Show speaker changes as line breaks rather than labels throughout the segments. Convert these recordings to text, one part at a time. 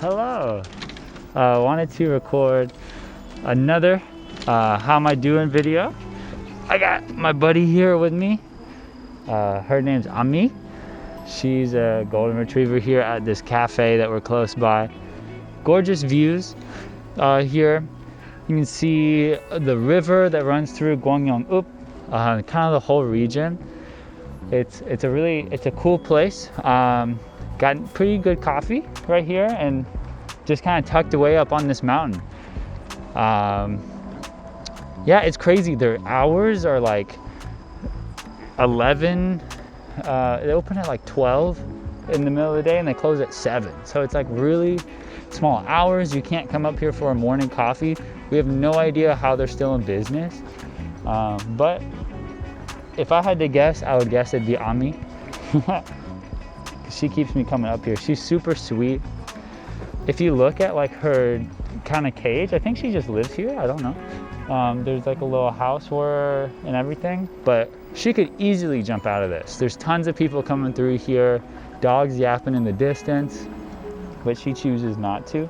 Hello. Wanted to record another how am I doing video. I got my buddy here with me. Her name's Ami. She's a golden retriever here at this cafe that we're close by. Gorgeous views here. You can see the river that runs through Gwangyong-up, kind of the whole region. It's a cool place. Got pretty good coffee right here and just kind of tucked away up on this mountain. Yeah, it's crazy. Their hours are like 11. They open at like 12 in the middle of the day and they close at 7. So it's like really small hours. You can't come up here for a morning coffee. We have no idea how they're still in business. But if I had to guess, I would guess it'd be Ami. She keeps me coming up here. She's super sweet. If you look at like her kind of cage, I think she just lives here. I don't know. There's like a little house for her and everything, but she could easily jump out of this. There's tons of people coming through here, dogs yapping in the distance, but she chooses not to,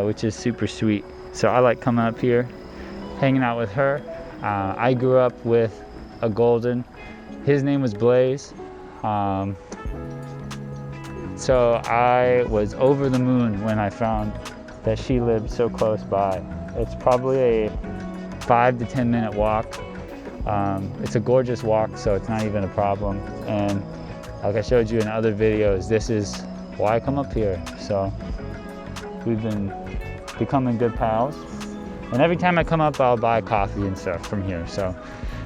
which is super sweet. So I like coming up here, hanging out with her. I grew up with a golden. His name was Blaze. So I was over the moon when I found that she lived so close by. It's probably a 5 to 10 minute walk. It's a gorgeous walk, so it's not even a problem. And like I showed you in other videos, this is why I come up here. So we've been becoming good pals. And every time I come up, I'll buy coffee and stuff from here. So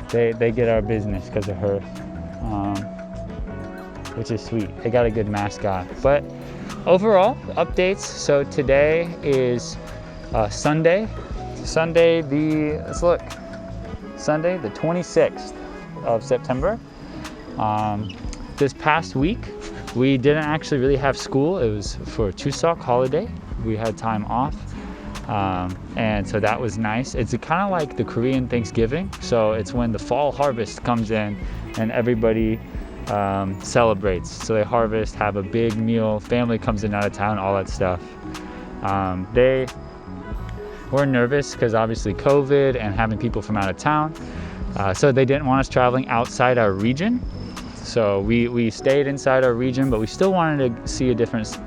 they get our business because of her, which is sweet. They got a good mascot. But overall, updates. So today is Sunday the 26th of September. This past week, we didn't actually really have school. It was for Chuseok holiday. We had time off. And so that was nice. It's kind of like the Korean Thanksgiving. So it's when the fall harvest comes in and everybody celebrates. So they harvest, have a big meal, family comes in out of town, all that stuff. They were nervous because obviously COVID and having people from out of town. So they didn't want us traveling outside our region. So we stayed inside our region, but we still wanted to see a different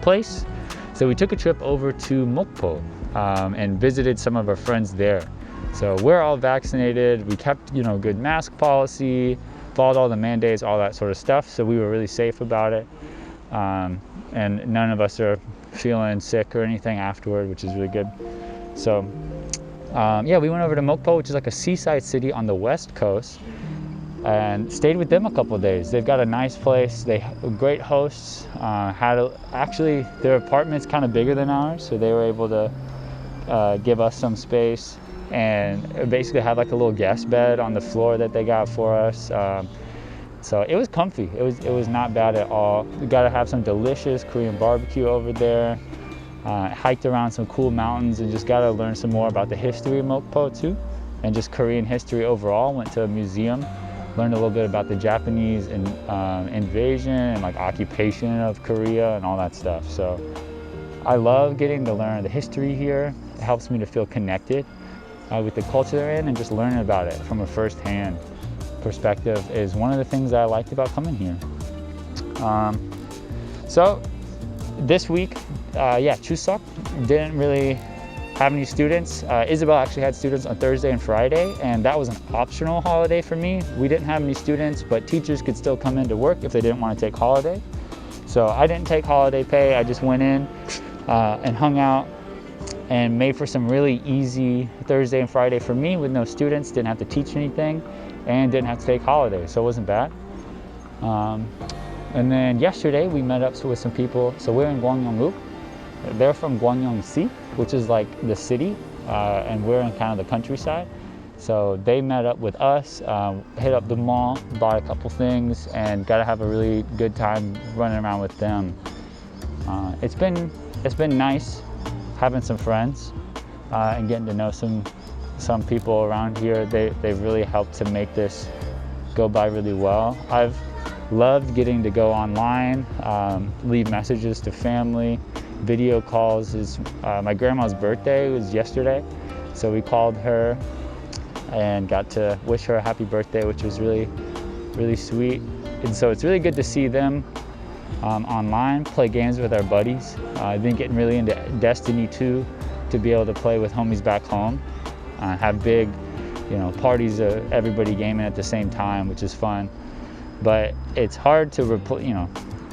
place. So we took a trip over to Mokpo and visited some of our friends there. So we're all vaccinated. We kept, good mask policy, followed all the mandates, all that sort of stuff. So we were really safe about it. And none of us are feeling sick or anything afterward, which is really good. So yeah, we went over to Mokpo, which is like a seaside city on the west coast, and stayed with them a couple of days. They've got a nice place. They have great hosts. Actually, their apartment's kind of bigger than ours, so they were able to give us some space and basically have like a little guest bed on the floor that they got for us. So it was comfy. It was not bad at all. We got to have some delicious Korean barbecue over there. Hiked around some cool mountains and just got to learn some more about the history of Mokpo too, and just Korean history overall. Went to a museum, learned a little bit about the Japanese invasion and like occupation of Korea and all that stuff. So I love getting to learn the history here. It helps me to feel connected with the culture they're in, and just learning about it from a first-hand perspective is one of the things that I liked about coming here. So this week, Chuseok didn't really have any students. Isabel actually had students on Thursday and Friday, and that was an optional holiday for me. We didn't have any students, but teachers could still come into work if they didn't want to take holiday. So I didn't take holiday pay. I just went in and hung out and made for some really easy Thursday and Friday for me with no students. Didn't have to teach anything and didn't have to take holiday, so it wasn't bad. And then yesterday we met up with some people. So we're in Gwangyong-up. They're from Gwangyong-si, which is like the city, and we're in kind of the countryside. So they met up with us, hit up the mall, bought a couple things, and got to have a really good time running around with them. It's been nice having some friends and getting to know some people around here. They've really helped to make this go by really well. I've loved getting to go online, leave messages to family, video calls. My grandma's birthday was yesterday, so we called her and got to wish her a happy birthday, which was really, really sweet. And so it's really good to see them online, play games with our buddies. I've been getting really into Destiny 2 to be able to play with homies back home. Have big, parties of everybody gaming at the same time, which is fun. But it's hard to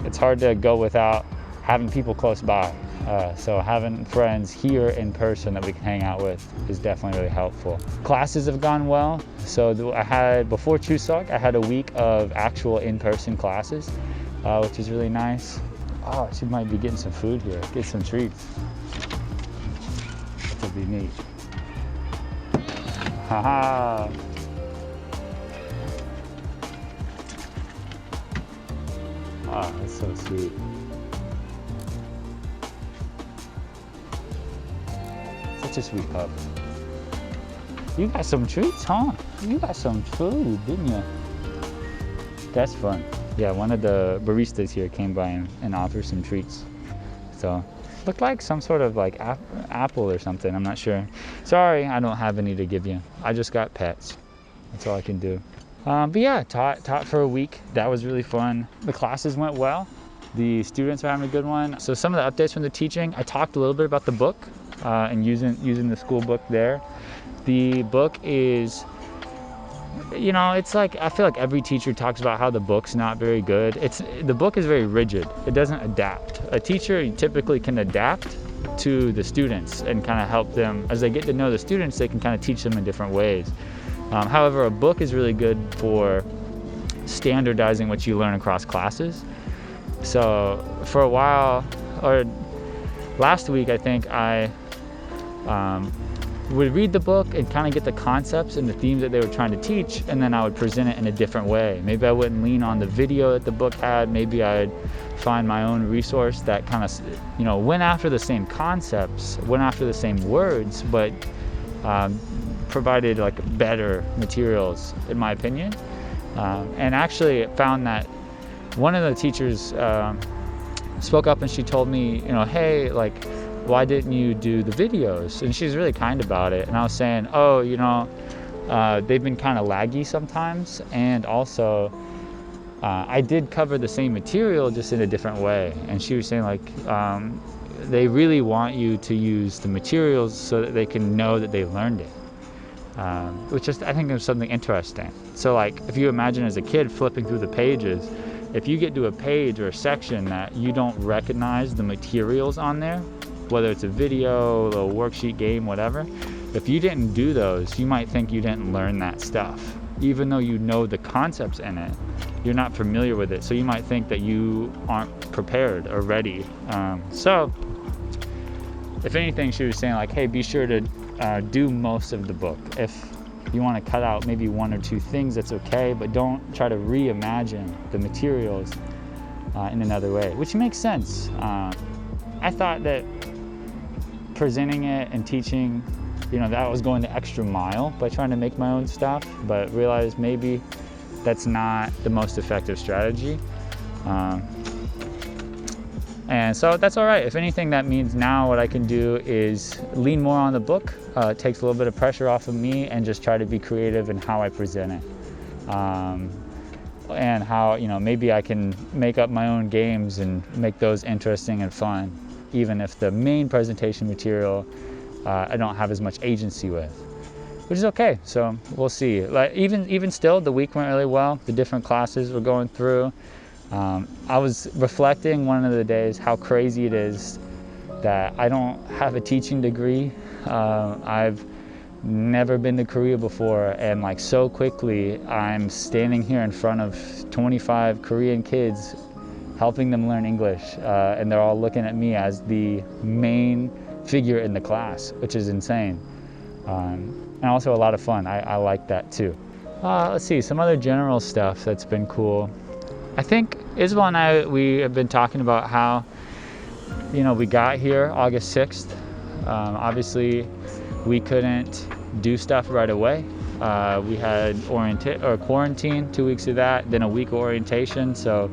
it's hard to go without having people close by. So having friends here in person that we can hang out with is definitely really helpful. Classes have gone well. So before Chuseok, I had a week of actual in-person classes, which is really nice. Oh, she might be getting some food here. Get some treats. That would be neat. Haha. Oh, that's so sweet. Such a sweet pup. You got some treats, huh? You got some food, didn't you? That's fun. Yeah, one of the baristas here came by and offered some treats. So, looked like some sort of like apple or something, I'm not sure. Sorry, I don't have any to give you. I just got pets. That's all I can do. But yeah, taught for a week. That was really fun. The classes went well. The students are having a good one. So some of the updates from the teaching, I talked a little bit about the book and using the school book there. The book is, it's like, I feel like every teacher talks about how the book's not very good. The book is very rigid. It doesn't adapt. A teacher typically can adapt to the students and kind of help them. As they get to know the students, they can kind of teach them in different ways. However, a book is really good for standardizing what you learn across classes. So for a while, or last week, I think I would read the book and kind of get the concepts and the themes that they were trying to teach, and then I would present it in a different way. Maybe I wouldn't lean on the video that the book had. Maybe I'd find my own resource that kind of, went after the same concepts, went after the same words, but provided like better materials, in my opinion. And actually found that one of the teachers spoke up and she told me, hey, like, why didn't you do the videos? And she's really kind about it. And I was saying, they've been kind of laggy sometimes. And also, I did cover the same material just in a different way. And she was saying, like, they really want you to use the materials so that they can know that they learned it. Which is, I think, is something interesting. So like, if you imagine as a kid flipping through the pages, if you get to a page or a section that you don't recognize the materials on there, whether it's a video, a worksheet, game, whatever, if you didn't do those, you might think you didn't learn that stuff. Even though you know the concepts in it, you're not familiar with it. So you might think that you aren't prepared or ready. So if anything, she was saying like, hey, be sure to do most of the book. If you want to cut out maybe one or two things, that's okay, but don't try to reimagine the materials in another way, which makes sense. I thought that presenting it and teaching, that I was going the extra mile by trying to make my own stuff, but realized maybe that's not the most effective strategy. And so that's all right. If anything, that means now what I can do is lean more on the book. It takes a little bit of pressure off of me and just try to be creative in how I present it. And how, maybe I can make up my own games and make those interesting and fun, even if the main presentation material I don't have as much agency with, which is okay. So we'll see. Like even still, the week went really well. The different classes we're going through. I was reflecting one of the days how crazy it is that I don't have a teaching degree. I've never been to Korea before, and like so quickly I'm standing here in front of 25 Korean kids helping them learn English, and they're all looking at me as the main figure in the class, which is insane, and also a lot of fun. I like that too. Let's see, some other general stuff that's been cool. I think Isabel and we have been talking about how, we got here August 6th. Obviously, we couldn't do stuff right away. We had quarantine, 2 weeks of that, then a week of orientation. So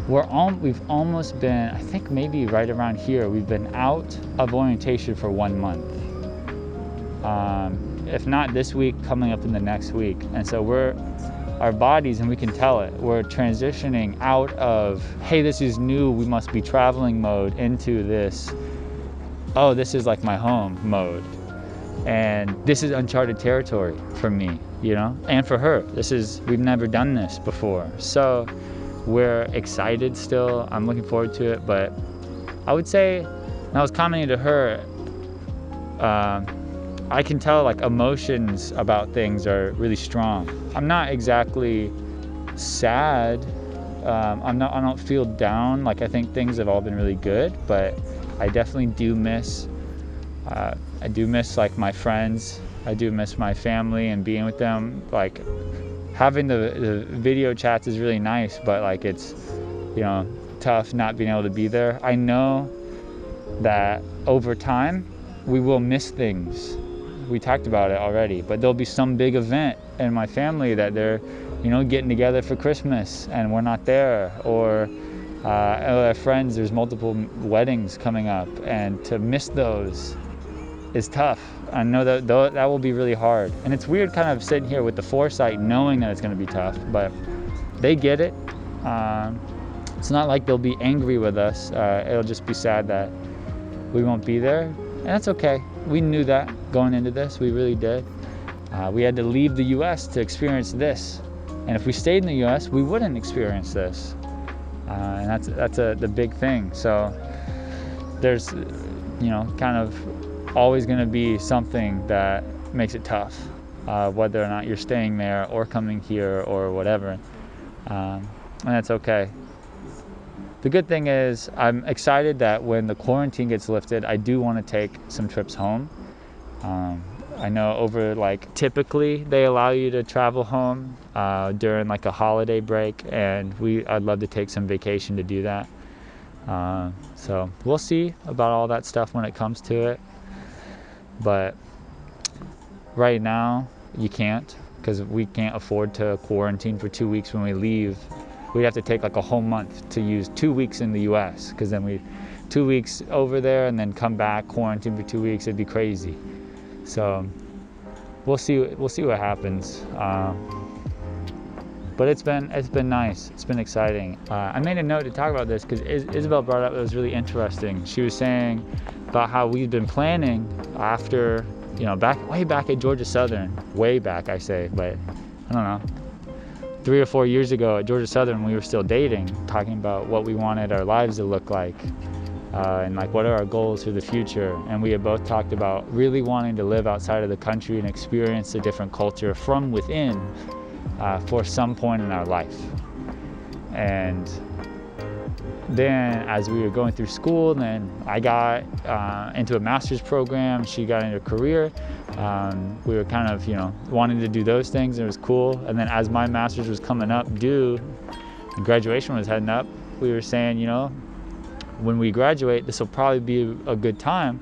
we've almost been, I think maybe right around here, we've been out of orientation for 1 month. If not this week, coming up in the next week. And so our bodies, and we can tell it, we're transitioning out of, hey, this is new, we must be traveling mode, into this, oh, this is like my home mode. And this is uncharted territory for me, and for her. We've never done this before. So we're excited still. I'm looking forward to it. But I would say, and I was commenting to her, I can tell like emotions about things are really strong. I'm not exactly sad. I don't feel down. Like, I think things have all been really good, but I definitely do miss like my friends. I do miss my family and being with them. Like, having the video chats is really nice, but like, it's, tough not being able to be there. I know that over time we will miss things. We talked about it already, but there'll be some big event in my family that they're, getting together for Christmas and we're not there, or our friends, there's multiple weddings coming up, and to miss those is tough. I know that will be really hard, and it's weird kind of sitting here with the foresight knowing that it's going to be tough, but they get it. It's not like they'll be angry with us. It'll just be sad that we won't be there, and that's okay. We knew that going into this. We really did. We had to leave the U.S. to experience this, and if we stayed in the U.S., we wouldn't experience this, and that's the big thing. So there's, kind of always going to be something that makes it tough, whether or not you're staying there or coming here or whatever, and that's okay. The good thing is, I'm excited that when the quarantine gets lifted, I do want to take some trips home. I know typically they allow you to travel home during like a holiday break, and I'd love to take some vacation to do that. So we'll see about all that stuff when it comes to it. But right now, you can't, because we can't afford to quarantine for 2 weeks when we leave. We'd have to take like a whole month to use 2 weeks in the US, because then 2 weeks over there and then come back, quarantine for 2 weeks. It'd be crazy. So we'll see what happens. But it's been nice. It's been exciting. I made a note to talk about this because Isabel brought up, it was really interesting. She was saying about how we've been planning after, way back at Georgia Southern, way back I say, but I don't know, 3 or 4 years ago at Georgia Southern, we were still dating, talking about what we wanted our lives to look like, and like what are our goals for the future. And we had both talked about really wanting to live outside of the country and experience a different culture from within for some point in our life. And then as we were going through school, then I got into a master's program, she got into a career. We were kind of, wanting to do those things, and it was cool. And then as my master's was coming up due, and graduation was heading up, we were saying, when we graduate, this will probably be a good time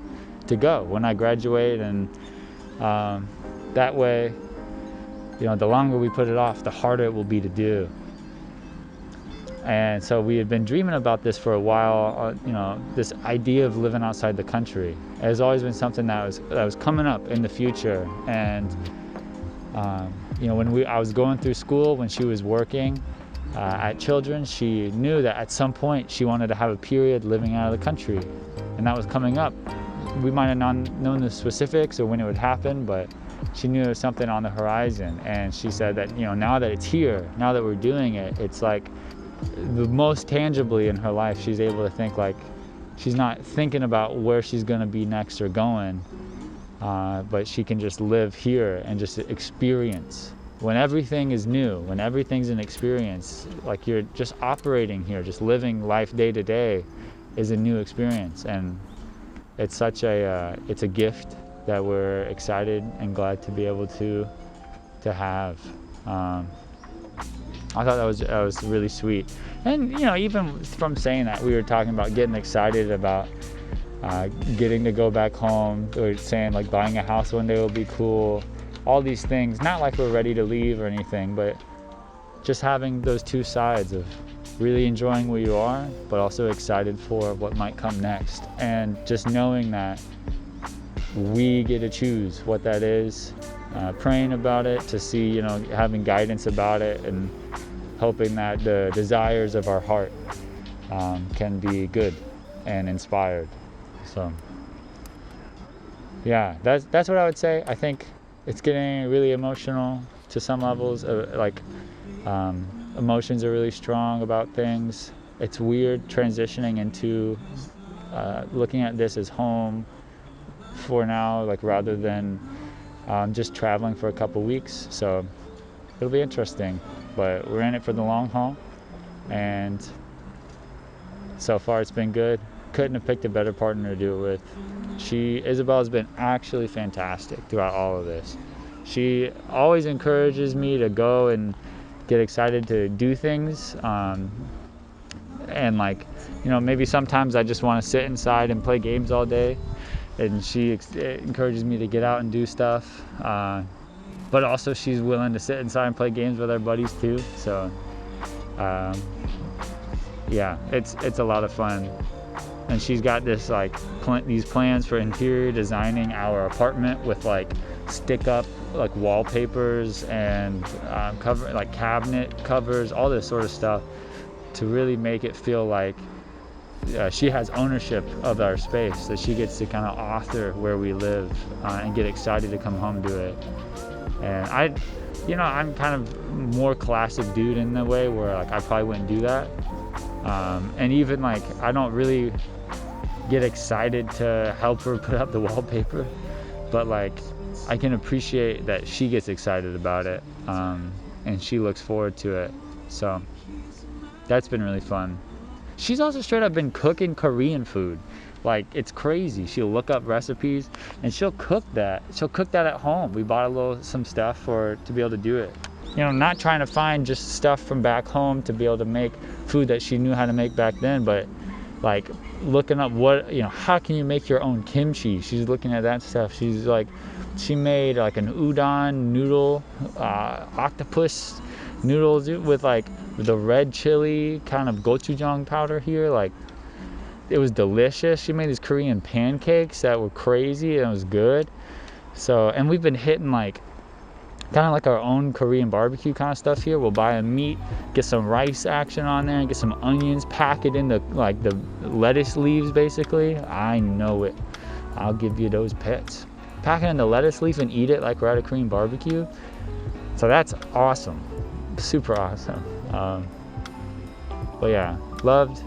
to go when I graduate. And that way, the longer we put it off, the harder it will be to do. And so we had been dreaming about this for a while, this idea of living outside the country. It has always been something that was coming up in the future. And when I was going through school, when she was working at Children's, she knew that at some point she wanted to have a period living out of the country, and that was coming up. We might have not known the specifics or when it would happen, but she knew there was something on the horizon. And she said that, now that it's here, now that we're doing it, it's like the most tangibly in her life, she's able to think like, she's not thinking about where she's going to be next or going, but she can just live here and just experience. When everything is new, when everything's an experience, like you're just operating here, just living life day to day is a new experience. And it's such it's a gift that we're excited and glad to be able to have. I thought that was really sweet. And even from saying that, we were talking about getting excited about getting to go back home, or saying like buying a house one day will be cool. All these things, not like we're ready to leave or anything, but just having those two sides of really enjoying where you are, but also excited for what might come next, and just knowing that we get to choose what that is, praying about it to see, having guidance about it, and hoping that the desires of our heart can be good and inspired. So yeah, that's what I would say. I think it's getting really emotional to some levels. Emotions are really strong about things. It's weird transitioning into looking at this as home for now, rather than just traveling for a couple weeks. So it'll be interesting, but we're in it for the long haul, and so far it's been good. Couldn't have picked a better partner to do it with. Isabel's been actually fantastic throughout all of this. She always encourages me to go and get excited to do things, and maybe sometimes I just want to sit inside and play games all day, and she encourages me to get out and do stuff, but also she's willing to sit inside and play games with our buddies too. So yeah, it's a lot of fun. And she's got this these plans for interior designing our apartment with stick up wallpapers and cover cabinet covers, all this sort of stuff, to really make it feel like she has ownership of our space, that she gets to kind of author where we live, and get excited to come home to it. And I'm kind of more classic dude in the way where I probably wouldn't do that, and even I don't really get excited to help her put up the wallpaper, but I can appreciate that she gets excited about it, and she looks forward to it. So that's been really fun. She's also straight up been cooking Korean food. It's crazy. She'll look up recipes and she'll cook that. She'll cook that at home. We bought some stuff for her to be able to do it. Not trying to find just stuff from back home to be able to make food that she knew how to make back then, but looking up how can you make your own kimchi. She's looking at that stuff. She's she made an udon noodle, octopus noodles with the red chili kind of gochujang powder here. It was delicious. She made these Korean pancakes that were crazy, and it was good. So, and we've been hitting kind of our own Korean barbecue kind of stuff here. We'll buy a meat, get some rice action on there, and get some onions, pack it in the lettuce leaves basically. I know it. I'll give you those pets. Pack it in the lettuce leaf and eat it like we're at a Korean barbecue. So that's awesome. Super awesome. But yeah, loved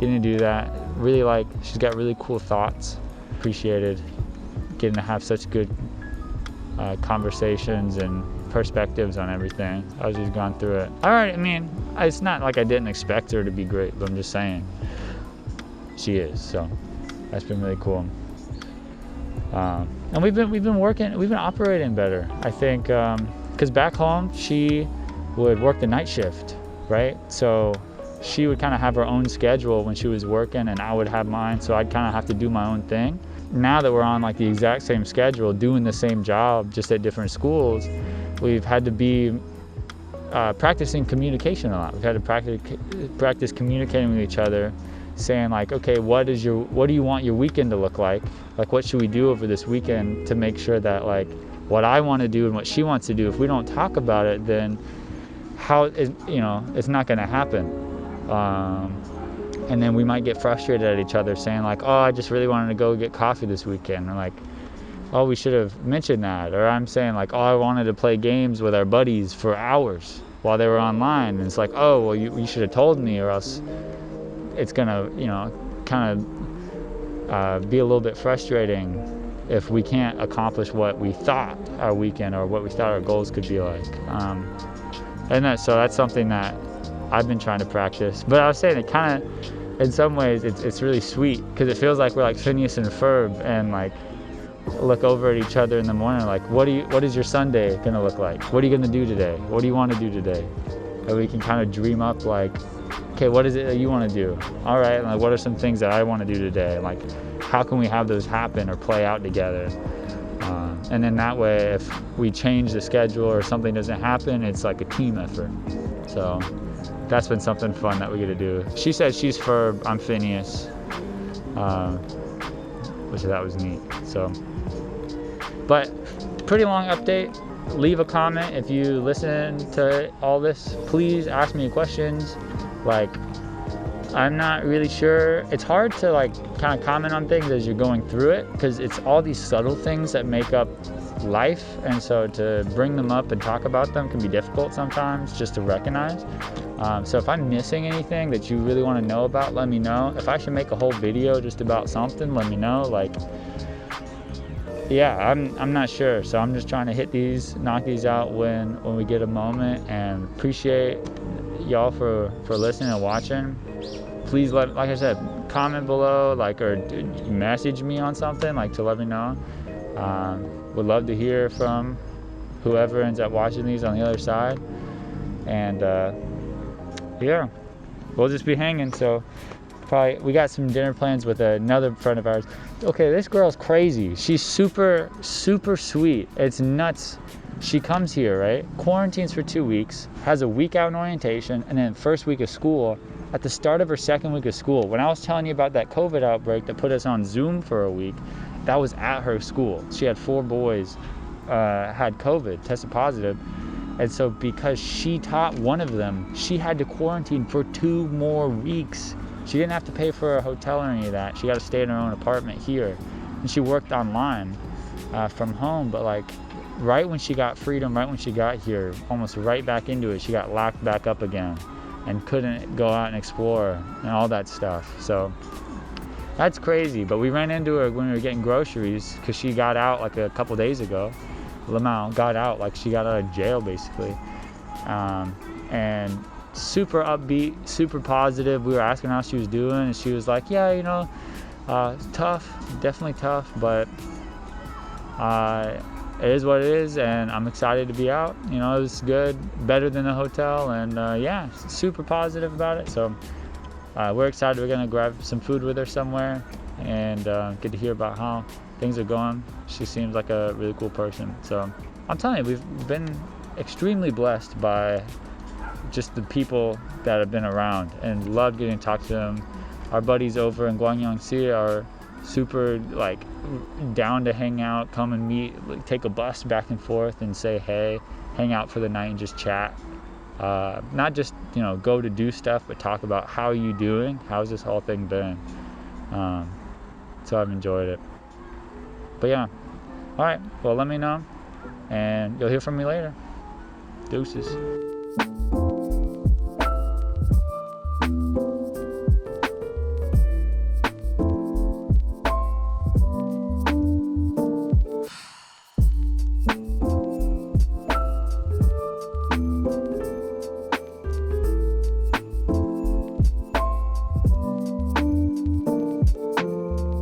getting to do that. Really she's got really cool thoughts. Appreciated getting to have such good conversations and perspectives on everything. I was just going through it. All right, it's not I didn't expect her to be great, but I'm just saying she is. So that's been really cool. And we've been operating better, I think, because back home she would work the night shift, right? So she would kind of have her own schedule when she was working, and I would have mine, so I'd kind of have to do my own thing. Now that we're on the exact same schedule, doing the same job, just at different schools, we've had to be practicing communication a lot. We've had to practice communicating with each other, saying okay, what do you want your weekend to look like? What should we do over this weekend to make sure that what I want to do and what she wants to do, if we don't talk about it, then it's not going to happen. And then we might get frustrated at each other saying oh, I just really wanted to go get coffee this weekend. Or oh, we should have mentioned that. Or I'm saying oh, I wanted to play games with our buddies for hours while they were online. And it's oh, well, you should have told me, or else it's gonna, kind of be a little bit frustrating if we can't accomplish what we thought our weekend or what we thought our goals could be like. So that's something that I've been trying to practice. But I was saying, it kind of, in some ways, it's really sweet, because it feels like we're Phineas and Ferb, and look over at each other in the morning what is your Sunday gonna look like? What are you gonna do today? What do you want to do today? And we can kind of dream up okay, what is it that you want to do? All right, what are some things that I want to do today? How can we have those happen or play out together? And then that way, if we change the schedule or something doesn't happen, it's a team effort. So So that's been something fun that we get to do. She said she's Ferb, I'm Phineas, which that was neat. So, but pretty long update. Leave a comment if you listen to all this. Please ask me questions. Like, I'm not really sure. It's hard to like kind of comment on things as you're going through it, because it's all these subtle things that make up life, and so to bring them up and talk about them can be difficult sometimes just to recognize. So if I'm missing anything that you really want to know about, let me know. If I should make a whole video just about something, let me know. Like, yeah, I'm not sure. So I'm just trying to knock these out when we get a moment, and appreciate y'all for listening and watching. Please like I said, comment below, like, or message me on something, like, to let me know. Would love to hear from whoever ends up watching these on the other side. And yeah, we'll just be hanging. So probably we got some dinner plans with another friend of ours. Okay, this girl's crazy. She's super sweet. It's nuts. She comes here, right? Quarantines for 2 weeks, has a week out in orientation, and then first week of school. At the start of her second week of school, when I was telling you about that COVID outbreak that put us on Zoom for a week, that was at her school. She had 4 boys had COVID, tested positive. And so because she taught one of them, she had to quarantine for 2 more weeks. She didn't have to pay for a hotel or any of that. She got to stay in her own apartment here. And she worked online from home, but like right when she got freedom, right when she got here, almost right back into it, she got locked back up again and couldn't go out and explore and all that stuff. So that's crazy. But we ran into her when we were getting groceries, because she got out like a couple days ago. Lamau got out, like she got out of jail basically. And super upbeat, super positive. We were asking how she was doing, and she was like, yeah, you know, tough, definitely tough, but it is what it is, and I'm excited to be out. You know, it was good, better than the hotel, and yeah, super positive about it. So we're excited. We're gonna grab some food with her somewhere, and get to hear about how things are going. She seems like a really cool person. So I'm telling you, we've been extremely blessed by just the people that have been around, and loved getting to talk to them. Our buddies over in Guangyangxi are super like down to hang out, come and meet, like, take a bus back and forth and say hey, hang out for the night and just chat. Not just, you know, go to do stuff, but talk about how are you doing, how's this whole thing been. So I've enjoyed it. But yeah, all right, well, let me know, and you'll hear from me later. Deuces.